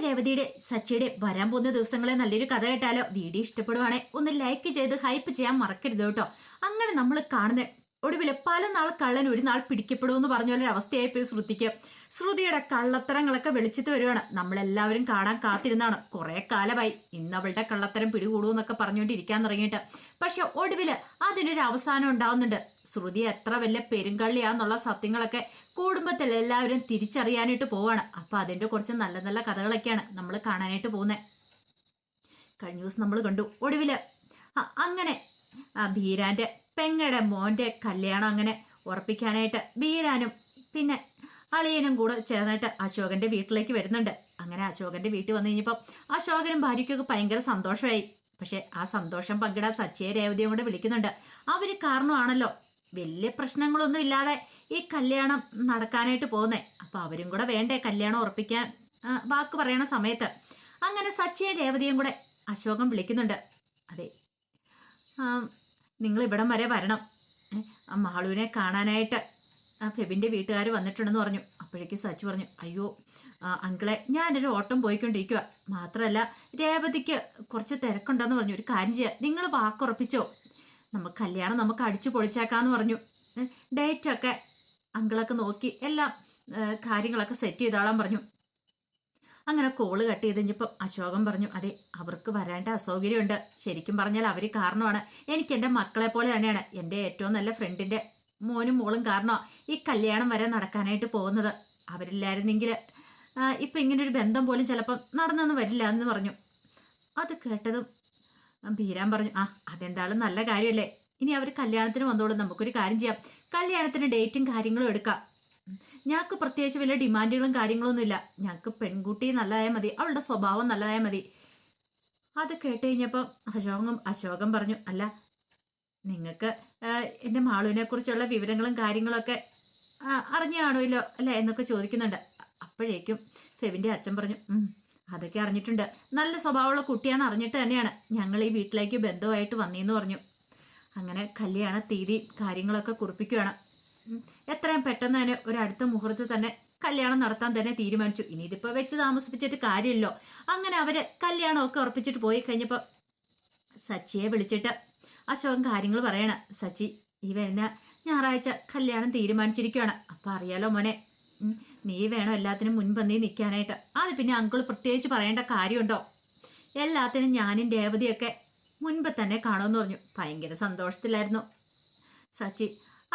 രേവതിയുടെ സച്ചിയുടെ വരാൻ പോകുന്ന ദിവസങ്ങളെ നല്ലൊരു കഥ കേട്ടാലോ? വീഡിയോ ഇഷ്ടപ്പെടുവാണെ ഒന്ന് ലൈക്ക് ചെയ്ത് ഹൈപ്പ് ചെയ്യാൻ മറക്കരുത് കേട്ടോ. അങ്ങനെ നമ്മൾ കാണുന്ന ഒടുവില് പല നാൾ കള്ളൻ ഒരു നാൾ പിടിക്കപ്പെടുമെന്ന് പറഞ്ഞ പോലെ ഒരു അവസ്ഥയായി പോയി ശ്രുതിക്ക്. ശ്രുതിയുടെ കള്ളത്തരങ്ങളൊക്കെ വെളിച്ചത്ത് വരുവാണ്. നമ്മളെല്ലാവരും കാണാൻ കാത്തിരുന്നാണ്. കുറെ കാലമായി ഇന്ന് അവളുടെ കള്ളത്തരം പിടികൂടുമെന്നൊക്കെ പറഞ്ഞുകൊണ്ടിരിക്കാൻ തുടങ്ങിയിട്ട്. പക്ഷെ ഒടുവില് അതിനൊരു അവസാനം ഉണ്ടാവുന്നുണ്ട്. ശ്രുതി എത്ര വലിയ പെരുങ്കള്ളിയാന്നുള്ള സത്യങ്ങളൊക്കെ കുടുംബത്തിൽ എല്ലാവരും തിരിച്ചറിയാനായിട്ട് പോവാണ്. അപ്പൊ അതിന്റെ കുറച്ച് നല്ല നല്ല കഥകളൊക്കെയാണ് നമ്മൾ കാണാനായിട്ട് പോകുന്നത്. കഴിഞ്ഞ ദിവസം നമ്മൾ കണ്ടു ഒടുവില് അങ്ങനെ ബീരാന്റെ പെങ്ങടെ മോന്റെ കല്യാണം അങ്ങനെ ഉറപ്പിക്കാനായിട്ട് ബീരാനും പിന്നെ അളിയനും കൂടെ ചേർന്നിട്ട് അശോകന്റെ വീട്ടിലേക്ക് വരുന്നുണ്ട്. അങ്ങനെ അശോകന്റെ വീട്ടിൽ വന്നു കഴിഞ്ഞപ്പോൾ അശോകനും ഭാര്യയ്ക്കൊക്കെ ഭയങ്കര സന്തോഷമായി. പക്ഷെ ആ സന്തോഷം പങ്കിടാൻ സച്ചിയെ രേവതിയും കൂടെ വിളിക്കുന്നുണ്ട്. അവര് കാരണമാണല്ലോ വലിയ പ്രശ്നങ്ങളൊന്നും ഇല്ലാതെ ഈ കല്യാണം നടക്കാനായിട്ട് പോകുന്നേ. അപ്പൊ അവരും കൂടെ വേണ്ടേ കല്യാണം ഉറപ്പിക്കാൻ വാക്ക് പറയണ സമയത്ത്. അങ്ങനെ സച്ചിയെ രേവതിയും കൂടെ അശോകൻ വിളിക്കുന്നുണ്ട്. അതെ, നിങ്ങൾ ഇവിടം വരെ വരണം, മാളുവിനെ കാണാനായിട്ട് ഫെബിന്റെ വീട്ടുകാർ വന്നിട്ടുണ്ടെന്ന് പറഞ്ഞു. അപ്പോഴേക്കും സച്ചി പറഞ്ഞു, അയ്യോ അങ്കിളെ, ഞാനൊരു ഓട്ടം പോയിക്കൊണ്ടിരിക്കുക. മാത്രമല്ല രേവതിക്ക് കുറച്ച് തിരക്കുണ്ടെന്ന് പറഞ്ഞു. ഒരു കാര്യം ചെയ്യാം, നിങ്ങൾ വാക്കുറപ്പിച്ചോ, നമുക്ക് കല്യാണം നമുക്ക് അടിച്ചു പൊളിച്ചേക്കാന്ന് പറഞ്ഞു. ഡേറ്റൊക്കെ അങ്കിളൊക്കെ നോക്കി എല്ലാ കാര്യങ്ങളൊക്കെ സെറ്റ് ചെയ്തോളാൻ പറഞ്ഞു. അങ്ങനെ കോള് കട്ട് ചെയ്ത് കഴിഞ്ഞപ്പോൾ അശോകൻ പറഞ്ഞു, അതെ അവർക്ക് വരാണ്ട അസൗകര്യമുണ്ട്. ശരിക്കും പറഞ്ഞാൽ അവർ കാരണമാണ്. എനിക്ക് എൻ്റെ മക്കളെ പോലെ തന്നെയാണ്. എൻ്റെ ഏറ്റവും നല്ല ഫ്രണ്ടിൻ്റെ മോനും മോളും കാരണമാണ് ഈ കല്യാണം വരെ നടക്കാനായിട്ട് പോകുന്നത്. അവരില്ലായിരുന്നെങ്കിൽ ഇപ്പം ഇങ്ങനൊരു ബന്ധം പോലും ചിലപ്പം നടന്നെന്ന് വരില്ല എന്ന് പറഞ്ഞു. അത് കേട്ടതും ബീരാൻ പറഞ്ഞു, അതെന്തായാലും നല്ല കാര്യമല്ലേ. ഇനി അവർ കല്യാണത്തിന് വന്നോളും. നമുക്കൊരു കാര്യം ചെയ്യാം, കല്യാണത്തിന് ഡേറ്റും കാര്യങ്ങളും എടുക്കാം. ഞങ്ങൾക്ക് പ്രത്യേകിച്ച് വലിയ ഡിമാൻഡുകളും കാര്യങ്ങളൊന്നുമില്ല. ഞങ്ങൾക്ക് പെൺകുട്ടി നല്ലതായാൽ മതി, അവളുടെ സ്വഭാവം നല്ലതായാൽ മതി. അത് കേട്ട് കഴിഞ്ഞപ്പം അശോകൻ പറഞ്ഞു, അല്ല നിങ്ങൾക്ക് എൻ്റെ മാളുവിനെ കുറിച്ചുള്ള വിവരങ്ങളും കാര്യങ്ങളൊക്കെ അറിഞ്ഞു കാണുമല്ലോ അല്ലേ എന്നൊക്കെ ചോദിക്കുന്നുണ്ട്. അപ്പോഴേക്കും ഫെബിൻ്റെ അച്ഛൻ പറഞ്ഞു, അതൊക്കെ അറിഞ്ഞിട്ടുണ്ട്. നല്ല സ്വഭാവമുള്ള കുട്ടിയാണെന്ന് അറിഞ്ഞിട്ട് തന്നെയാണ് ഞങ്ങൾ ഈ വീട്ടിലേക്ക് ബന്ധമായിട്ട് വന്നേന്ന് പറഞ്ഞു. അങ്ങനെ കല്യാണ തീയതി കാര്യങ്ങളൊക്കെ കുറിപ്പിക്കുകയാണ്. എത്രയും പെട്ടെന്ന് തന്നെ ഒരു അടുത്ത മുഹൂർത്തത്തിൽ തന്നെ കല്യാണം നടത്താൻ തന്നെ തീരുമാനിച്ചു. ഇനി ഇതിപ്പോ വെച്ച് താമസിപ്പിച്ചിട്ട് കാര്യമില്ലോ. അങ്ങനെ അവര് കല്യാണമൊക്കെ ഉറപ്പിച്ചിട്ട് പോയി കഴിഞ്ഞപ്പോൾ സച്ചിയെ വിളിച്ചിട്ട് അശോകൻ കാര്യങ്ങൾ പറയണ. സച്ചി, ഈ വരുന്ന ഞായറാഴ്ച കല്യാണം തീരുമാനിച്ചിരിക്കുകയാണ്. അപ്പൊ അറിയാലോ മോനെ, നീ വേണം എല്ലാത്തിനും മുൻപന്തി നിൽക്കാനായിട്ട്. അത് പിന്നെ അങ്കിൾ പ്രത്യേകിച്ച് പറയേണ്ട കാര്യമുണ്ടോ? എല്ലാത്തിനും ഞാനും രേവതിയൊക്കെ മുൻപ് തന്നെ കാണുമെന്ന് പറഞ്ഞു. ഭയങ്കര സന്തോഷത്തിലായിരുന്നു സച്ചി.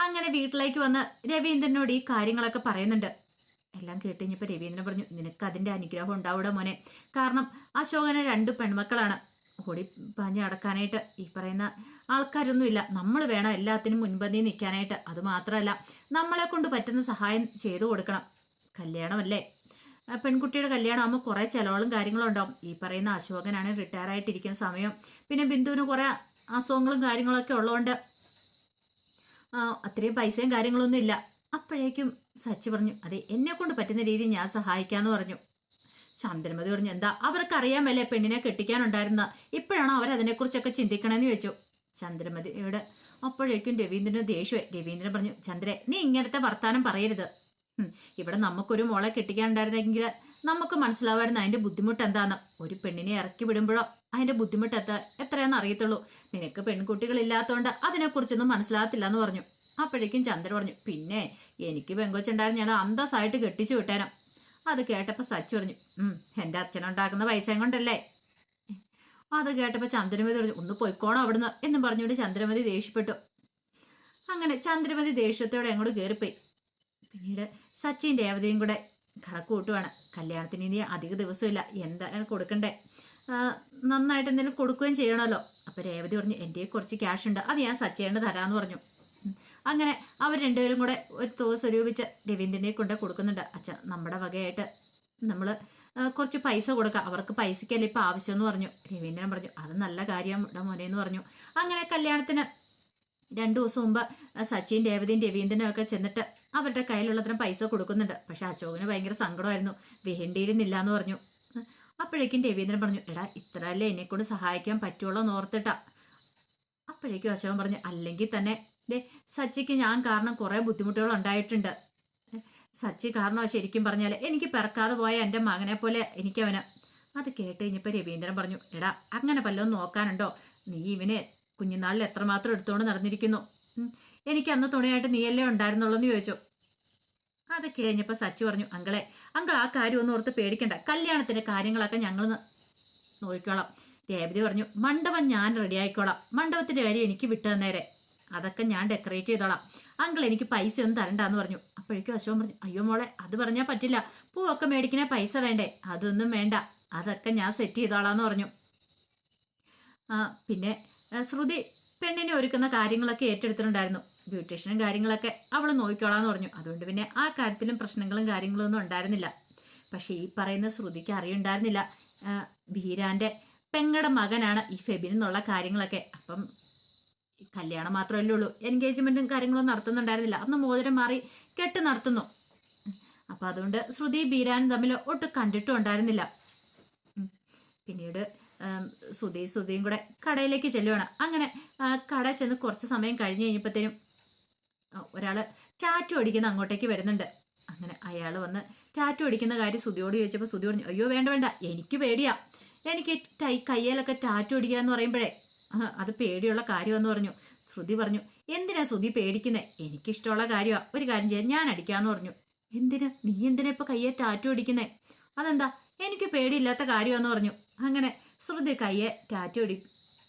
അങ്ങനെ വീട്ടിലേക്ക് വന്ന് രവീന്ദ്രനോട് ഈ കാര്യങ്ങളൊക്കെ പറയുന്നുണ്ട്. എല്ലാം കേട്ട് കഴിഞ്ഞപ്പോൾ രവീന്ദ്രൻ പറഞ്ഞു, നിനക്ക് അതിൻ്റെ അനുഗ്രഹം ഉണ്ടാവൂടെ മോനെ. കാരണം അശോകന് 2 പെൺമക്കളാണ്. ഓടി പാഞ്ഞ് നടക്കാനായിട്ട് ഈ പറയുന്ന ആൾക്കാരൊന്നുമില്ല. നമ്മൾ വേണം എല്ലാത്തിനും മുൻപന്തി നിൽക്കാനായിട്ട്. അതുമാത്രമല്ല നമ്മളെ കൊണ്ട് പറ്റുന്ന സഹായം ചെയ്തു കൊടുക്കണം. കല്യാണമല്ലേ, പെൺകുട്ടിയുടെ കല്യാണം ആകുമ്പോൾ കുറേ ചിലവുകളും കാര്യങ്ങളും ഉണ്ടാവും. ഈ പറയുന്ന അശോകനാണ് റിട്ടയർ ആയിട്ടിരിക്കുന്ന സമയം. പിന്നെ ബിന്ദുവിന് കുറേ അസുഖങ്ങളും കാര്യങ്ങളൊക്കെ ഉള്ളതുകൊണ്ട് അത്രയും പൈസയും കാര്യങ്ങളൊന്നും ഇല്ല. അപ്പോഴേക്കും സച്ചി പറഞ്ഞു, അതെ എന്നെ കൊണ്ട് പറ്റുന്ന രീതിയിൽ ഞാൻ സഹായിക്കാന്ന് പറഞ്ഞു. ചന്ദ്രമതി പറഞ്ഞു, എന്താ അവർക്കറിയാമല്ലേ പെണ്ണിനെ കെട്ടിക്കാനുണ്ടായിരുന്ന, ഇപ്പോഴാണോ അവരതിനെക്കുറിച്ചൊക്കെ ചിന്തിക്കണമെന്ന് ചോദിച്ചു ചന്ദ്രമതിയോട്. അപ്പോഴേക്കും രവീന്ദ്രന് ദേഷ്യമായി. രവീന്ദ്രൻ പറഞ്ഞു, ചന്ദ്രെ നീ ഇങ്ങനത്തെ വർത്താനം പറയരുത്. ഇവിടെ നമുക്കൊരു മോളെ കെട്ടിക്കാനുണ്ടായിരുന്നെങ്കിൽ നമുക്ക് മനസ്സിലാവായിരുന്നു അതിന്റെ ബുദ്ധിമുട്ട് എന്താന്ന്. ഒരു പെണ്ണിനെ ഇറക്കി വിടുമ്പോഴോ അതിന്റെ ബുദ്ധിമുട്ട് എത്രയാണെന്ന് അറിയത്തുള്ളൂ. നിനക്ക് പെൺകുട്ടികളില്ലാത്തതുകൊണ്ട് അതിനെക്കുറിച്ചൊന്നും മനസ്സിലാകത്തില്ല എന്ന് പറഞ്ഞു. അപ്പോഴേക്കും ചന്ദ്ര പറഞ്ഞു, പിന്നെ എനിക്ക് പെങ്കൊച്ചുണ്ടായിരുന്നു ഞാൻ അന്തസ്സായിട്ട് കെട്ടിച്ചു വിട്ടേനം. അത് കേട്ടപ്പോൾ സച്ചി പറഞ്ഞു, എൻ്റെ അച്ഛനുണ്ടാക്കുന്ന പൈസയും കൊണ്ടല്ലേ. അത് കേട്ടപ്പോൾ ചന്ദ്രമതി പറഞ്ഞു, ഒന്ന് പൊയ്ക്കോണം അവിടുന്ന് എന്നും പറഞ്ഞുകൊണ്ട് ചന്ദ്രമതി ദേഷ്യപ്പെട്ടു. അങ്ങനെ ചന്ദ്രമതി ദേഷ്യത്തോടെ അങ്ങോട്ട് കയറിപ്പോയി. പിന്നീട് സച്ചിൻ രേവതിയും കൂടെ കണക്ക് കൂട്ടുവാണ്. കല്യാണത്തിന് ഇനി അധിക ദിവസമില്ല, എന്താണ് കൊടുക്കണ്ടേ, നന്നായിട്ട് എന്തെങ്കിലും കൊടുക്കുകയും ചെയ്യണമല്ലോ. അപ്പം രേവതി പറഞ്ഞു, എൻ്റെ കുറച്ച് ക്യാഷ് ഉണ്ട്, അത് ഞാൻ സച്ചേണ്ട് തരാമെന്ന് പറഞ്ഞു. അങ്ങനെ അവർ രണ്ടുപേരും കൂടെ ഒരു തുക സ്വരൂപിച്ച് രവീന്ദ്രനെ കൊണ്ട് കൊടുക്കുന്നുണ്ട്. അച്ഛ നമ്മുടെ വകയായിട്ട് നമ്മൾ കുറച്ച് പൈസ കൊടുക്കാം, അവർക്ക് പൈസയ്ക്കല്ല ഇപ്പം ആവശ്യമെന്ന് പറഞ്ഞു. രവീന്ദ്രൻ പറഞ്ഞു, അത് നല്ല കാര്യം മോനെന്ന് പറഞ്ഞു. അങ്ങനെ കല്യാണത്തിന് 2 ദിവസം മുമ്പ് സച്ചിൻ രേവതിയും രവീന്ദ്രനും ഒക്കെ ചെന്നിട്ട് അവരുടെ കയ്യിലുള്ളത്രയും പൈസ കൊടുക്കുന്നുണ്ട്. പക്ഷെ അശോകന് ഭയങ്കര സങ്കടമായിരുന്നു, വേണ്ടിയിരുന്നില്ല എന്ന് പറഞ്ഞു. അപ്പോഴേക്കും രവീന്ദ്രൻ പറഞ്ഞു, എടാ ഇത്രയല്ലേ എന്നെക്കൊണ്ട് സഹായിക്കാൻ പറ്റുള്ളൂ എന്ന് ഓർത്തിട്ടാ. അപ്പോഴേക്കും അശോകൻ പറഞ്ഞു, അല്ലെങ്കിൽ തന്നെ സച്ചിക്ക് ഞാൻ കാരണം കുറേ ബുദ്ധിമുട്ടുകൾ ഉണ്ടായിട്ടുണ്ട്. സച്ചി കാരണമാണ് ശരിക്കും പറഞ്ഞാൽ എനിക്ക് പിറക്കാതെ പോയ എൻ്റെ മകനെ പോലെ എനിക്കവന് അത് കേട്ട് കഴിഞ്ഞപ്പോൾ രവീന്ദ്രൻ പറഞ്ഞു, എടാ അങ്ങനെ വല്ലതും നോക്കാനുണ്ടോ? നീ ഇവനെ കുഞ്ഞുനാളിൽ എത്രമാത്രം എടുത്തുകൊണ്ട് നടന്നിരിക്കുന്നു. എനിക്ക് അന്ന് തുണയായിട്ട് നീയല്ലേ ഉണ്ടായിരുന്നുള്ളൂ എന്ന് ചോദിച്ചു. അത് കഴിഞ്ഞപ്പോൾ സച്ചി പറഞ്ഞു, അങ്കളെ അങ്കൾ ആ കാര്യം ഒന്നും ഓർത്ത് പേടിക്കണ്ട, കല്യാണത്തിന്റെ കാര്യങ്ങളൊക്കെ ഞങ്ങൾ നോക്കിക്കോളാം. രേവതി പറഞ്ഞു, മണ്ഡപം ഞാൻ റെഡി ആയിക്കോളാം, മണ്ഡപത്തിന്റെ കാര്യം എനിക്ക് വിട്ടു തന്നേരെ, അതൊക്കെ ഞാൻ ഡെക്കറേറ്റ് ചെയ്തോളാം, അങ്കിൾ എനിക്ക് പൈസ ഒന്നും തരണ്ടെന്ന് പറഞ്ഞു. അപ്പോഴേക്കും അശോകൻ പറഞ്ഞു, അയ്യോ മോളെ അത് പറഞ്ഞാൽ പറ്റില്ല, പൂവൊക്കെ മേടിക്കണേ പൈസ വേണ്ടേ? അതൊന്നും വേണ്ട, അതൊക്കെ ഞാൻ സെറ്റ് ചെയ്തോളാന്ന് പറഞ്ഞു. പിന്നെ ശ്രുതി പെണ്ണിനെ ഒരുക്കുന്ന കാര്യങ്ങളൊക്കെ ഏറ്റെടുത്തിട്ടുണ്ടായിരുന്നു, ബ്യൂട്ടീഷ്യനും കാര്യങ്ങളൊക്കെ അവൾ നോക്കിക്കോളാന്ന് പറഞ്ഞു. അതുകൊണ്ട് പിന്നെ ആ കാര്യത്തിലും പ്രശ്നങ്ങളും കാര്യങ്ങളും ഒന്നും ഉണ്ടായിരുന്നില്ല. പക്ഷെ ഈ പറയുന്ന ശ്രുതിക്ക് അറിയുണ്ടായിരുന്നില്ല ബീരാന്റെ പെങ്ങടെ മകനാണ് ഈ ഫെബിൻ എന്നുള്ള കാര്യങ്ങളൊക്കെ. അപ്പം കല്യാണം മാത്രമല്ലേ ഉള്ളൂ, എൻഗേജ്മെന്റും കാര്യങ്ങളും നടത്തുന്നുണ്ടായിരുന്നില്ല. അന്ന് മോതിരം മാറി കെട്ട് നടത്തുന്നു. അപ്പൊ അതുകൊണ്ട് ശ്രുതി ബീരാനും തമ്മിൽ ഒട്ടും കണ്ടിട്ടും ഉണ്ടായിരുന്നില്ല. പിന്നീട് ശ്രുതിയും കൂടെ കടയിലേക്ക് ചെല്ലുവാണ്. അങ്ങനെ കട ചെന്ന് കുറച്ച് സമയം കഴിഞ്ഞ് കഴിഞ്ഞപ്പോഴത്തേനും ഒരാള് ടാറ്റു അടിക്കുന്ന അങ്ങോട്ടേക്ക് വരുന്നുണ്ട്. അങ്ങനെ അയാൾ വന്ന് ടാറ്റു അടിക്കുന്ന കാര്യം ശ്രുതിയോട് ചോദിച്ചപ്പോൾ ശ്രുതി പറഞ്ഞു, അയ്യോ വേണ്ട വേണ്ട, എനിക്ക് പേടിയാ, എനിക്ക് കയ്യിലൊക്കെ ടാറ്റു അടിക്കുക എന്ന് പറയുമ്പോഴേ അത് പേടിയുള്ള കാര്യമെന്ന് പറഞ്ഞു. ശ്രുതി പറഞ്ഞു, എന്തിനാ ശ്രുതി പേടിക്കുന്നേ? എനിക്കിഷ്ടമുള്ള കാര്യമാണ്, ഒരു കാര്യം ചെയ്യാൻ, ഞാൻ അടിക്കാന്ന് പറഞ്ഞു. എന്തിനാ നീ എന്തിനാ ഇപ്പൊ കയ്യെ ടാറ്റു അടിക്കുന്നേ? അതെന്താ, എനിക്ക് പേടിയില്ലാത്ത കാര്യമെന്ന് പറഞ്ഞു. അങ്ങനെ ശ്രുതി കയ്യെ ടാറ്റു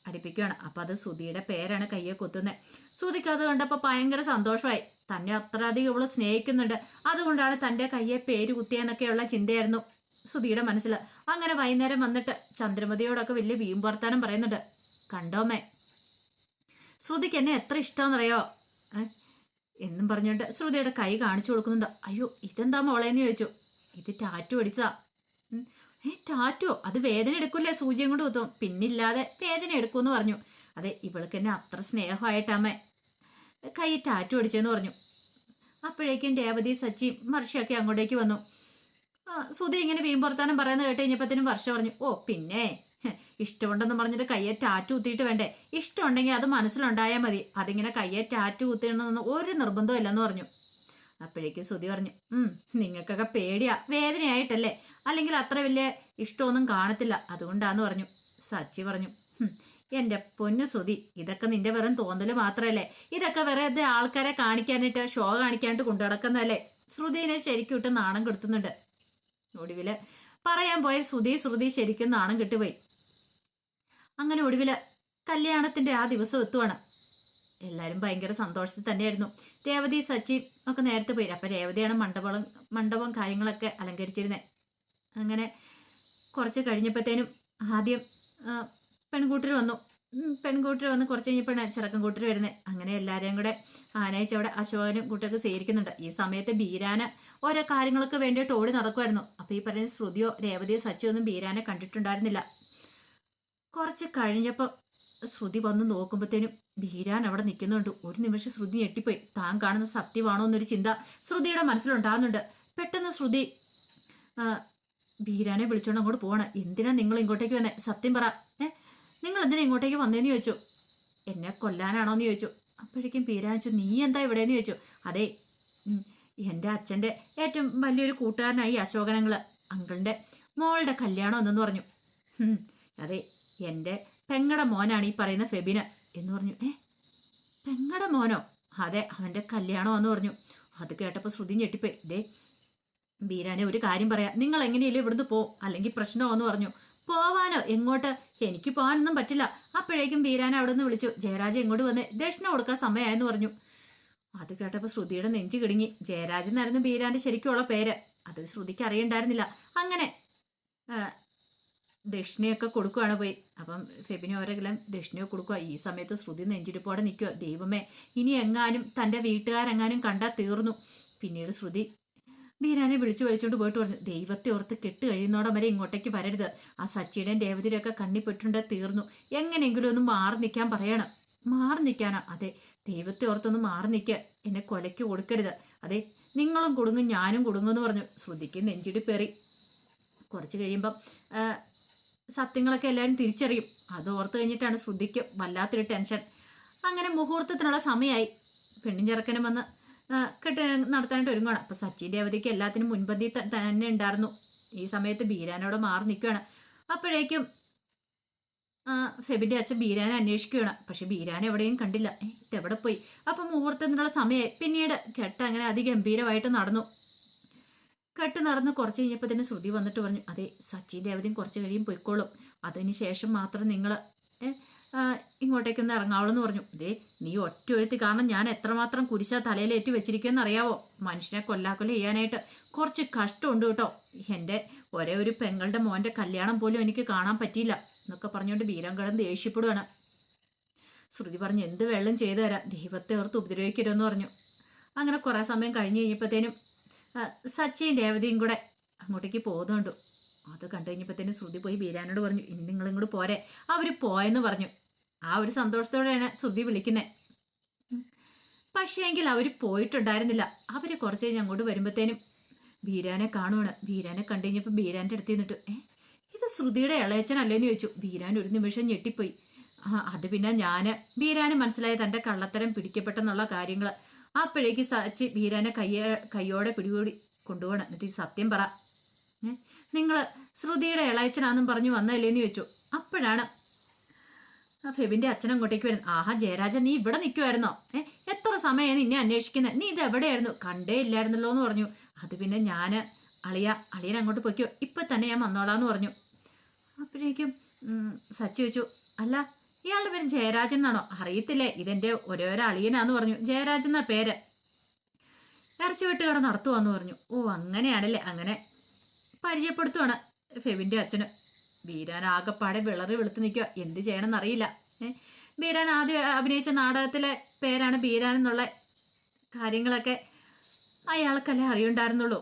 അടിപ്പിക്കുകയാണ്. അപ്പൊ അത് ശ്രുതിയുടെ പേരാണ് കയ്യെ കുത്തുന്നത്. ശ്രുതിക്ക് അത് കണ്ടപ്പോൾ ഭയങ്കര സന്തോഷമായി. തന്നെ അത്രയധികം ഇവള് സ്നേഹിക്കുന്നുണ്ട്, അതുകൊണ്ടാണ് തന്റെ കയ്യെ പേര് കുത്തിയെന്നൊക്കെയുള്ള ചിന്തയായിരുന്നു ശ്രുതിയുടെ മനസ്സിൽ. അങ്ങനെ വൈകുന്നേരം വന്നിട്ട് ചന്ദ്രമതിയോടൊക്കെ വലിയ വീമ്പർത്താനം പറയുന്നുണ്ട്. കണ്ടോമേ, ശ്രുതിക്ക് എന്നെ എത്ര ഇഷ്ടമെന്നറിയോ എന്നും പറഞ്ഞുകൊണ്ട് ശ്രുതിയുടെ കൈ കാണിച്ചു കൊടുക്കുന്നുണ്ട്. അയ്യോ ഇതെന്താ മോളേന്ന് ചോദിച്ചു. ഇത് ടാറ്റു അടിച്ചതാ. ടാറ്റോ? അത് വേദന എടുക്കൂലേ, സൂചിയും കൊണ്ട് കുത്തും, പിന്നില്ലാതെ വേദന എടുക്കൂന്ന് പറഞ്ഞു. അതെ, ഇവൾക്ക് എന്നെ അത്ര സ്നേഹമായിട്ടമ്മേ കൈ ടാറ്റു അടിച്ചെന്ന് പറഞ്ഞു. അപ്പോഴേക്കും രേവതി സച്ചി വർഷയൊക്കെ അങ്ങോട്ടേക്ക് വന്നു. സുധി ഇങ്ങനെ വീമ്പുറത്താനും പറയുന്നത് കേട്ട് കഴിഞ്ഞപ്പോഴത്തേനും വർഷ പറഞ്ഞു, ഓ പിന്നെ ഇഷ്ടമുണ്ടെന്ന് പറഞ്ഞിട്ട് കയ്യെ ടാറ്റു കുത്തിയിട്ട് വേണ്ടേ? ഇഷ്ടമുണ്ടെങ്കിൽ അത് മനസ്സിലുണ്ടായാൽ മതി, അതിങ്ങനെ കയ്യെ ടാറ്റു കുത്തിയിടണമെന്ന് ഒരു നിർബന്ധവും ഇല്ലെന്ന് പറഞ്ഞു. അപ്പോഴേക്കും ശ്രുതി പറഞ്ഞു, നിങ്ങൾക്കൊക്കെ പേടിയാ, വേദനയായിട്ടല്ലേ, അല്ലെങ്കിൽ അത്ര വലിയ ഇഷ്ടമൊന്നും കാണത്തില്ല, അതുകൊണ്ടാന്ന് പറഞ്ഞു. സച്ചി പറഞ്ഞു, എന്റെ പൊന്നു ശ്രുതി, ഇതൊക്കെ നിന്റെ വെറും തോന്നല് മാത്രല്ലേ, ഇതൊക്കെ വെറുതെ ആൾക്കാരെ കാണിക്കാനായിട്ട് ഷോ കാണിക്കാനായിട്ട് കൊണ്ടു നടക്കുന്നതല്ലേ. ശ്രുതിനെ ശരിക്കും ഇട്ട് നാണം കെടുത്തുന്നുണ്ട്. ഒടുവില് പറയാൻ പോയ ശ്രുതി ശരിക്കും നാണം കെട്ടുപോയി. അങ്ങനെ ഒടുവില് കല്യാണത്തിന്റെ ആ ദിവസം എത്തുവാണ്. എല്ലാവരും ഭയങ്കര സന്തോഷത്തിൽ തന്നെയായിരുന്നു. രേവതി സച്ചി ഒക്കെ നേരത്തെ പോയി. അപ്പൊ രേവതിയാണ് മണ്ഡപം കാര്യങ്ങളൊക്കെ അലങ്കരിച്ചിരുന്നത്. അങ്ങനെ കുറച്ച് കഴിഞ്ഞപ്പോഴത്തേനും ആദ്യം പെൺകൂട്ടർ വന്നു. പെൺകൂട്ടർ വന്ന് കുറച്ച് കഴിഞ്ഞപ്പോഴാണ് ചെറുക്കൻ കൂട്ടർ വരുന്നത്. അങ്ങനെ എല്ലാവരെയും കൂടെ ആനയിച്ച് അവിടെ അശോകനും കൂട്ടൊക്കെ സ്വീകരിക്കുന്നുണ്ട്. ഈ സമയത്ത് ബീരാന് ഓരോ കാര്യങ്ങൾക്ക് വേണ്ടിയിട്ട് ഓടി നടക്കുമായിരുന്നു. അപ്പൊ ഈ പറയുന്ന ശ്രുതിയോ രേവതിയോ സച്ചിയോ ഒന്നും ബീരാനെ കണ്ടിട്ടുണ്ടായിരുന്നില്ല. കുറച്ച് കഴിഞ്ഞപ്പോൾ ശ്രുതി വന്ന് നോക്കുമ്പോഴത്തേനും ബീരാൻ അവിടെ നിൽക്കുന്നുണ്ട്. ഒരു നിമിഷം ശ്രുതി ഞെട്ടിപ്പോയി. താൻ കാണുന്ന സത്യമാണോ എന്നൊരു ചിന്ത ശ്രുതിയുടെ മനസ്സിലുണ്ടാകുന്നുണ്ട്. പെട്ടെന്ന് ശ്രുതി ബീരാനെ വിളിച്ചോണ്ട് അങ്ങോട്ട് പോവാണ്. എന്തിനാ നിങ്ങൾ ഇങ്ങോട്ടേക്ക് വന്നേ? സത്യം പറ, നിങ്ങൾ എന്തിനാ ഇങ്ങോട്ടേക്ക് വന്നേന്ന് ചോദിച്ചു. എന്നെ കൊല്ലാനാണോന്ന് ചോദിച്ചു. അപ്പോഴേക്കും ബീരാൻ ചോദിച്ചു, നീ എന്താ ഇവിടെയെന്ന് ചോദിച്ചു. അതെ, എൻ്റെ അച്ഛൻ്റെ ഏറ്റവും വലിയൊരു കൂട്ടുകാരനായി അശോകനങ്ങള് അങ്കിളിൻ്റെ മോളുടെ കല്യാണം എന്നു പറഞ്ഞു. അതെ, എൻ്റെ പെങ്ങടെ മോനാണ് ഈ പറയുന്ന ഫെബിന് എന്ന് പറഞ്ഞു. പെങ്ങടെ മോനോ? അതെ, അവൻ്റെ കല്യാണമെന്ന് പറഞ്ഞു. അത് കേട്ടപ്പോൾ ശ്രുതി ഞെട്ടിപ്പോയി. ദേ ബീരാനെ, ഒരു കാര്യം പറയാം, നിങ്ങൾ എങ്ങനെയല്ലേ ഇവിടുന്ന് പോവും, അല്ലെങ്കിൽ പ്രശ്നമോന്ന് പറഞ്ഞു. പോവാനോ? എങ്ങോട്ട്? എനിക്ക് പോകാനൊന്നും പറ്റില്ല. അപ്പോഴേക്കും ബീരാനെ അവിടെ നിന്ന് വിളിച്ചു. ജയരാജ് എങ്ങോട്ട് വന്ന് ദക്ഷിണ കൊടുക്കാൻ സമയമായെന്ന് പറഞ്ഞു. അത് കേട്ടപ്പോൾ ശ്രുതിയുടെ നെഞ്ചു കിടുങ്ങി. ജയരാജ് എന്നായിരുന്നു ബീരാന്റെ ശരിക്കുള്ള പേര്. അത് ശ്രുതിക്ക് അറിയണ്ടായിരുന്നില്ല. അങ്ങനെ ദക്ഷിണയൊക്കെ കൊടുക്കുകയാണ് പോയി. അപ്പം ഫെബിന് ഓരെല്ലാം ദക്ഷിണയോ കൊടുക്കുക. ഈ സമയത്ത് ശ്രുതി നെഞ്ചിരിപ്പോടെ നിൽക്കുക. ദൈവമേ, ഇനി എങ്ങാനും തൻ്റെ വീട്ടുകാരെങ്ങാനും കണ്ടാൽ തീർന്നു. പിന്നീട് ശ്രുതി ബീരാനെ വിളിച്ചുകൊണ്ട് പോയിട്ട് പറഞ്ഞു, ദൈവത്തെ ഓർത്ത് കെട്ട് കഴിയുന്നോടം വരെ ഇങ്ങോട്ടേക്ക് വരരുത്. ആ സച്ചിയുടെയും രേവതിയുടെ ഒക്കെ കണ്ണിപ്പെട്ടുണ്ട്, തീർന്നു. എങ്ങനെയെങ്കിലും ഒന്ന് മാറി നിൽക്കാൻ പറയണം. മാറി നിൽക്കാനാ? അതെ, ദൈവത്തെ ഓർത്തൊന്ന് മാറി നിൽക്കുക, എന്നെ കൊലയ്ക്ക് കൊടുക്കരുത്. അതെ, നിങ്ങളും കൊടുങ്ങും ഞാനും കൊടുങ്ങുമെന്ന് പറഞ്ഞു. ശ്രുതിക്ക് നെഞ്ചിടിപ്പേറി. കുറച്ച് കഴിയുമ്പം സത്യങ്ങളൊക്കെ എല്ലാവരും തിരിച്ചറിയും. അത് ഓർത്ത് കഴിഞ്ഞിട്ടാണ് ശ്രുതിക്ക് വല്ലാത്തൊരു ടെൻഷൻ. അങ്ങനെ മുഹൂർത്തത്തിനുള്ള സമയമായി. പെണ്ണും ചെറുക്കനും വന്ന് കെട്ട് നടത്താനായിട്ട് ഒരുങ്ങുകയാണ്. അപ്പൊ സച്ചിൻ രേവതിക്ക് എല്ലാത്തിനും മുൻപന്തി തന്നെ ഉണ്ടായിരുന്നു. ഈ സമയത്ത് ബീരാനോട് മാറി നിൽക്കുകയാണ്. അപ്പോഴേക്കും ഫെബിന്റെ അച്ഛൻ ബീരാനെ അന്വേഷിക്കുകയാണ്. പക്ഷെ ബീരാനെ എവിടെയും കണ്ടില്ല. ഇതെവിടെ പോയി? അപ്പം മുഹൂർത്തത്തിനുള്ള സമയമായി. പിന്നീട് കെട്ട് അങ്ങനെ അതിഗംഭീരമായിട്ട് നടന്നു. കെട്ട് നടന്ന് കുറച്ച് കഴിഞ്ഞപ്പോൾ തന്നെ ശ്രുതി വന്നിട്ട് പറഞ്ഞു, അതെ സച്ചിൻ രേവതിയും കുറച്ച് കഴിയും പൊയ്ക്കോളും, അതിന് ശേഷം മാത്രം നിങ്ങൾ ഇങ്ങോട്ടേക്കൊന്ന് ഇറങ്ങാവുള്ളൂ എന്ന് പറഞ്ഞു. അതേ നീ ഒറ്റ എഴുത്തി കാരണം ഞാൻ എത്രമാത്രം കുരിശ തലയിലേറ്റി വെച്ചിരിക്കുമെന്ന് അറിയാവോ? മനുഷ്യനെ കൊല്ലാക്കൊല്ല ചെയ്യാനായിട്ട് കുറച്ച് കഷ്ടമുണ്ട് കേട്ടോ. എൻ്റെ ഒരേ ഒരു പെങ്ങളുടെ മോൻ്റെ കല്യാണം പോലും എനിക്ക് കാണാൻ പറ്റിയില്ല എന്നൊക്കെ പറഞ്ഞുകൊണ്ട് ബീരാൻ കിടന്ന് ദേഷ്യപ്പെടുകയാണ്. ശ്രുതി പറഞ്ഞു, എന്ത് വെള്ളം ചെയ്തു തരാം, ദൈവത്തെ ഓർത്ത് ഉപദ്രവിക്കരുതെന്ന് പറഞ്ഞു. അങ്ങനെ കുറേ സമയം കഴിഞ്ഞ് കഴിഞ്ഞപ്പോഴത്തേനും സച്ചിൻ രേവതിയും കൂടെ അങ്ങോട്ടേക്ക് പോകുന്നുണ്ടു. അത് കണ്ടു കഴിഞ്ഞപ്പോഴത്തേനും ശ്രുതി പോയി ബീരാനോട് പറഞ്ഞു, ഇനി നിങ്ങളും കൂടെ പോരെ. അവർ പോയെന്ന് പറഞ്ഞു. ആ ഒരു സന്തോഷത്തോടെയാണ് ശ്രുതി വിളിക്കുന്നത്. പക്ഷേ എങ്കിൽ അവർ പോയിട്ടുണ്ടായിരുന്നില്ല. അവർ കുറച്ച് കഴിഞ്ഞ് അങ്ങോട്ട് വരുമ്പോഴത്തേനും ബീരാനെ കാണുവാണ്. ബീരാനെ കണ്ടു കഴിഞ്ഞപ്പോൾ ബീരാൻ്റെ അടുത്ത് നിന്നിട്ട്, ഇത് ശ്രുതിയുടെ ഇളയച്ചനല്ലേന്ന് ചോദിച്ചു. ബീരാൻ ഒരു നിമിഷം ഞെട്ടിപ്പോയി. അത് പിന്നെ ബീരാന് മനസ്സിലായ തൻ്റെ കള്ളത്തരം പിടിക്കപ്പെട്ടെന്നുള്ള കാര്യങ്ങൾ. അപ്പോഴേക്ക് സച്ചി ബീരാനെ കയ്യോടെ പിടികൂടി കൊണ്ടുപോകണം. എന്നിട്ട് സത്യം പറ, നിങ്ങൾ ശ്രുതിയുടെ ഇളയച്ചനാന്നും പറഞ്ഞു വന്നല്ലേന്ന് ചോദിച്ചു. അപ്പോഴാണ് ഫെബിന്റെ അച്ഛൻ അങ്ങോട്ടേക്ക് വരുന്നത്. ആഹാ ജയരാജൻ, നീ ഇവിടെ നിൽക്കുമായിരുന്നോ? എത്ര സമയം നിന്നെ അന്വേഷിക്കുന്നത്, നീ ഇത് എവിടെയായിരുന്നു? കണ്ടേ ഇല്ലായിരുന്നല്ലോ എന്ന് പറഞ്ഞു. അത് പിന്നെ അളിയൻ അങ്ങോട്ട് പൊയ്ക്കോ, ഇപ്പൊ തന്നെ ഞാൻ വന്നോളാന്ന് പറഞ്ഞു. അപ്പോഴേക്കും സച്ചി ചോദിച്ചു, അല്ല ഇയാളുടെ പേര് ജയരാജൻ എന്നാണോ? അറിയത്തില്ലേ, ഇതെന്റെ ഓരോരോ അളിയനാന്ന് പറഞ്ഞു. ജയരാജൻ എന്നാ പേര്. ഇറച്ചി വെട്ടുകട നടത്തുവാന്ന് പറഞ്ഞു. ഓ അങ്ങനെയാണല്ലേ. അങ്ങനെ പരിചയപ്പെടുത്തുവാണ് ഫെബിന്റെ അച്ഛന്. ബീരാൻ ആകെപ്പാടെ വിളറി വെളുത്ത് നിൽക്കുക, എന്ത് ചെയ്യണമെന്ന് അറിയില്ല. ബീരാൻ ആദ്യം അഭിനയിച്ച നാടകത്തിലെ പേരാണ് ബീരാൻ എന്നുള്ള കാര്യങ്ങളൊക്കെ അയാൾക്കല്ലേ അറിയുണ്ടായിരുന്നുള്ളൂ.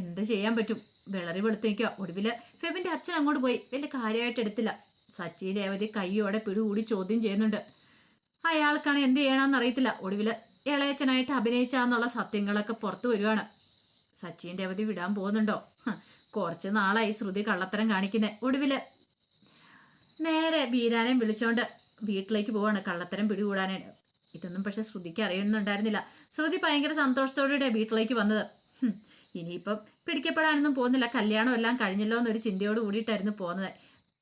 എന്ത് ചെയ്യാൻ പറ്റും, വിളറി വെളുത്ത് നിൽക്കുക. ഒടുവിൽ ഫെബിന്റെ അച്ഛൻ അങ്ങോട്ട് പോയി വലിയ കാര്യമായിട്ട് എടുത്തില്ല. സച്ചിൻ രേവതി കൈയോടെ പിടികൂടി ചോദ്യം ചെയ്യുന്നുണ്ട്. അയാൾക്കാണ് എന്ത് ചെയ്യണമെന്ന് അറിയത്തില്ല. ഒടുവിൽ ഇളയച്ചനായിട്ട് അഭിനയിച്ചാന്നുള്ള സത്യങ്ങളൊക്കെ പുറത്തു വരുവാണ്. സച്ചിൻ രേവതി വിടാൻ പോകുന്നുണ്ടോ? കുറച്ച് നാളായി ശ്രുതി കള്ളത്തരം കാണിക്കുന്നത്. ഒടുവില് നേരെ ബീരാനെ വിളിച്ചോണ്ട് വീട്ടിലേക്ക് പോവാണ് കള്ളത്തരം പിടികൂടാനായിട്ട്. ഇതൊന്നും പക്ഷെ ശ്രുതിക്ക് അറിയുന്നുണ്ടായിരുന്നില്ല. ശ്രുതി ഭയങ്കര സന്തോഷത്തോടെ വീട്ടിലേക്ക് വന്നത്. ഇനിയിപ്പം പിടിക്കപ്പെടാനൊന്നും പോകുന്നില്ല, കല്യാണം എല്ലാം കഴിഞ്ഞല്ലോ എന്നൊരു ചിന്തയോട് കൂടിയിട്ടായിരുന്നു പോകുന്നത്.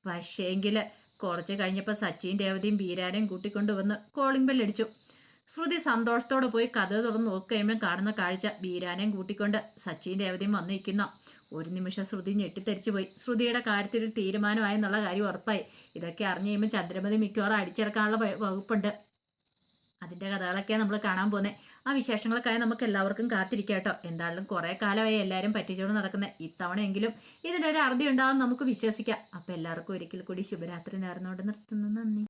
പക്ഷേങ്കില് കുറച്ച് കഴിഞ്ഞപ്പോൾ സച്ചിൻ രേവതിയും ബീരാനെയും കൂട്ടിക്കൊണ്ട് വന്ന് കോളിംഗ് ബെല്ലടിച്ചു. ശ്രുതി സന്തോഷത്തോടെ പോയി കഥ തുറന്ന് നോക്കുകയുമ്പോൾ കാണുന്ന കാഴ്ച ബീരാനെയും കൂട്ടിക്കൊണ്ട് സച്ചിൻ രേവതിയും വന്നു നിൽക്കുന്ന. ഒരു നിമിഷം ശ്രുതി ഞെട്ടിത്തെറിച്ചു പോയി. ശ്രുതിയുടെ കാര്യത്തിൽ ഒരു തീരുമാനമായെന്നുള്ള കാര്യം ഉറപ്പായി. ഇതൊക്കെ അറിഞ്ഞു കഴിയുമ്പോൾ ചന്ദ്രമതി മിക്കവാറും അടിച്ചിറക്കാനുള്ള വകുപ്പുണ്ട്. അതിൻ്റെ കഥകളൊക്കെയാണ് നമ്മൾ കാണാൻ പോകുന്നത്. ആ വിശേഷങ്ങൾക്കായി നമുക്ക് എല്ലാവർക്കും കാത്തിരിക്കാം കേട്ടോ. എന്തായാലും കുറേ കാലമായി എല്ലാവരും പറ്റിച്ചോട് നടക്കുന്നത്. ഇത്തവണയെങ്കിലും ഇതിനൊരു അറുതി ഉണ്ടാവും നമുക്ക് വിശ്വസിക്കാം. അപ്പം എല്ലാവർക്കും ഒരിക്കൽ കൂടി ശുഭരാത്രി നേർന്നുകൊണ്ട് നിർത്തുന്നു. നന്ദി.